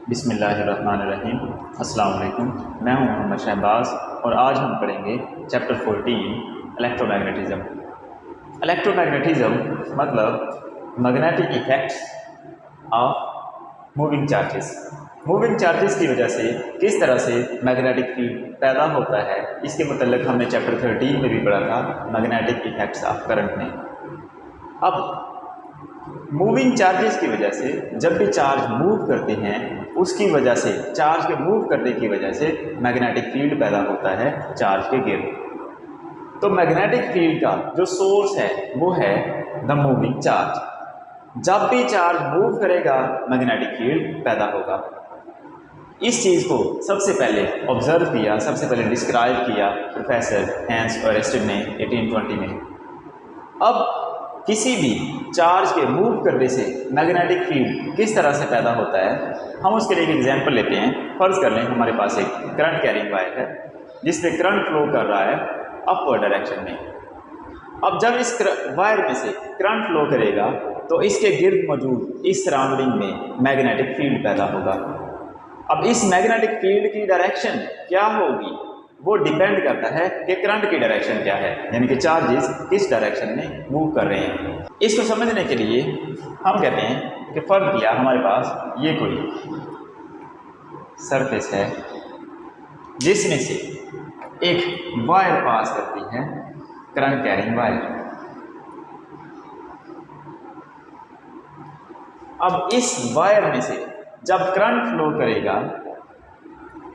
बिस्मिल्लाहिर्रहमानिर्रहीम। अस्सलाम वालेकुम। मैं हूं मोहम्मद शहबाज और आज हम पढ़ेंगे चैप्टर 14 इलेक्ट्रोमैग्नेटिज्म। इलेक्ट्रोमैग्नेटिज्म मतलब magnetic effects of moving charges. Moving charges की वजह से किस तरह से मैग्नेटिक फील्ड पैदा होता है, इसके मतलब हमने चैप्टर 13 में भी पढ़ा था, मैग्नेटिक इफेक्ट्स ऑफ करंट में। अब मूविंग चार्जेस की वजह से जब भी चार्ज मूव करते हैं, उसकी वजह से चार्ज के मूव करने की वजह से मैग्नेटिक फील्ड पैदा होता है चार्ज के गिर्द। तो मैग्नेटिक फील्ड का जो सोर्स है वो है द मूविंग चार्ज। जब भी चार्ज मूव करेगा मैग्नेटिक फील्ड पैदा होगा। इस चीज़ को सबसे पहले ऑब्जर्व किया, सबसे पहले डिस्क्राइब किया प्रोफेसर हैंस ओरेस्टेड ने 1820 में। अब किसी भी चार्ज के मूव करने से मैग्नेटिक फील्ड किस तरह से पैदा होता है, हम उसके लिए एक एग्जांपल लेते हैं। फर्ज कर लें हमारे पास एक करंट कैरिंग वायर है जिसमें करंट फ्लो कर रहा है अपवर्ड डायरेक्शन में। अब जब इस वायर में से करंट फ्लो करेगा तो इसके गिर्द मौजूद इस सराउंडिंग में मैग्नेटिक फील्ड पैदा होगा। अब इस मैग्नेटिक फील्ड की डायरेक्शन क्या होगी वो डिपेंड करता है कि करंट की डायरेक्शन क्या है, यानी कि चार्जेस किस डायरेक्शन में मूव कर रहे हैं। इसको समझने के लिए हम कहते हैं कि फर्ज किया हमारे पास ये कोई सरफेस है जिसमें से एक वायर पास करती है, करंट कैरिंग वायर। अब इस वायर में से जब करंट फ्लो करेगा,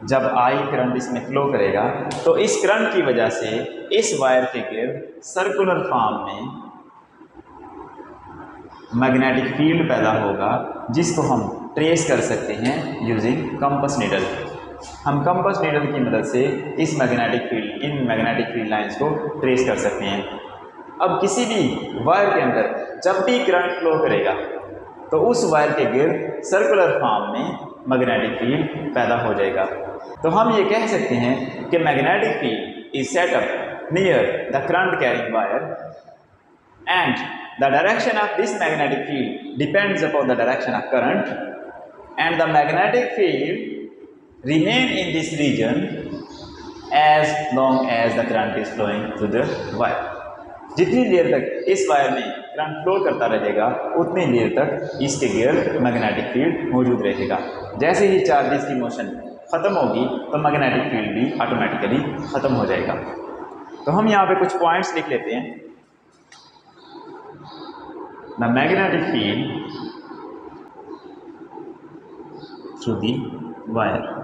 जब आई करंट इसमें फ्लो करेगा तो इस करंट की वजह से इस वायर के गिर्द सर्कुलर फॉर्म में मैग्नेटिक फील्ड पैदा होगा, जिसको हम ट्रेस कर सकते हैं यूजिंग कंपास नीडल। हम कंपास नीडल की मदद से इस magnetic field, in magnetic field lines को ट्रेस कर सकते हैं। अब किसी भी वायर के अंदर जब भी करंट फ्लो करेगा तो उस वायर के गिर्द सर्कुलर फॉर्म में मैग्नेटिक फील्ड पैदा हो जाएगा। तो हम ये कह सकते हैं कि magnetic field is set up near the current carrying wire and the direction of this magnetic field depends upon the direction of current and the magnetic field remain in this region as long as the current is flowing through the wire. जितनी देर तक इस wire में current flow करता रहेगा उतनी देर तक इसके गिर्द मैग्नेटिक फील्ड मौजूद रहेगा। जैसे ही चार्जेस की मोशन ख़त्म होगी तो मैग्नेटिक फील्ड भी ऑटोमेटिकली ख़त्म हो जाएगा। तो हम यहाँ पे कुछ पॉइंट्स लिख लेते हैं। The magnetic field through the wire.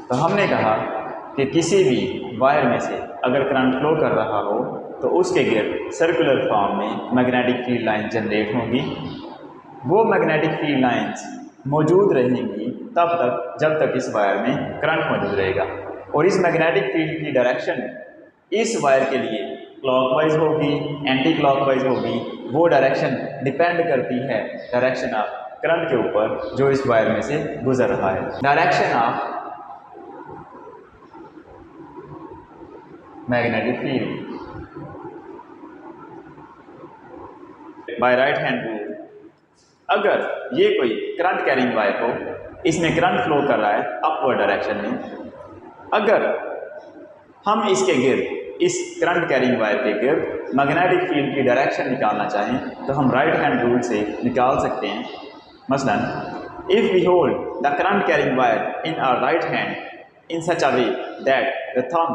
तो हमने कहा कि किसी भी वायर में से अगर करंट फ्लो कर रहा हो तो उसके गिर्द सर्कुलर फॉर्म में मैग्नेटिक फील्ड लाइन जनरेट होंगी। वो मैग्नेटिक फील्ड लाइंस मौजूद रहेंगी तब तक जब तक इस वायर में करंट मौजूद रहेगा। और इस मैग्नेटिक फील्ड की डायरेक्शन इस वायर के लिए क्लॉकवाइज होगी, एंटी क्लॉकवाइज होगी। वो डायरेक्शन डिपेंड करती है डायरेक्शन ऑफ करंट के ऊपर जो इस वायर में से गुजर रहा है। Direction of magnetic field by right hand rule. अगर ये कोई करंट कैरिंग वायर हो, इसमें करंट फ्लो कर रहा है अपवर्ड डायरेक्शन में, अगर हम इसके गिर्द, इस करंट कैरिंग वायर के गिर्द मैग्नेटिक फील्ड की डायरेक्शन निकालना चाहें तो हम राइट हैंड रूल से निकाल सकते हैं। मसलन if we hold the current carrying wire in our right hand in such a way that the thumb,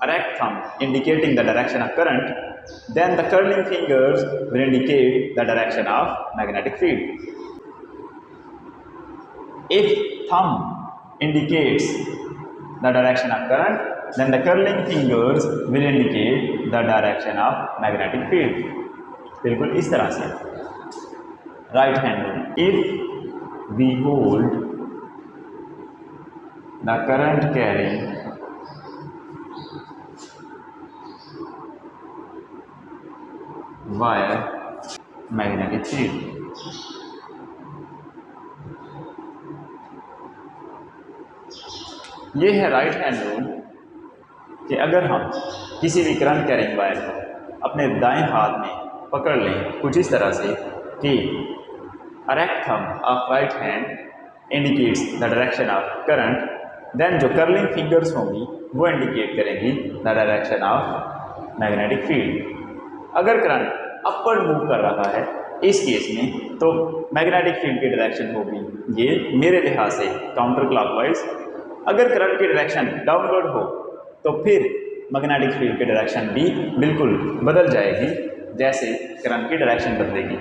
erect thumb, indicating the direction of current, then the curling fingers will indicate the direction of magnetic field. If thumb indicates the direction of current, then the curling fingers will indicate the direction of magnetic field. बिल्कुल इस तरह से right hand rule. If we hold the current carrying wire magnetic field, ये है right hand rule कि अगर हम किसी भी करंट कैरिंग वायर को अपने दाएं हाथ में पकड़ लें कुछ इस तरह से कि erect thumb of right hand indicates the direction of current, then जो कर्लिंग फिंगर्स होंगी वो इंडिकेट करेंगी the direction of magnetic field. अगर करंट अपवर्ड मूव कर रहा है इस केस में तो मैग्नेटिक फील्ड की डायरेक्शन होगी ये मेरे लिहाज से काउंटर क्लॉकवाइज। अगर करंट की डायरेक्शन डाउनवर्ड हो तो फिर मैग्नेटिक फील्ड की डायरेक्शन भी बिल्कुल बदल जाएगी जैसे करंट की डायरेक्शन बदलेगी।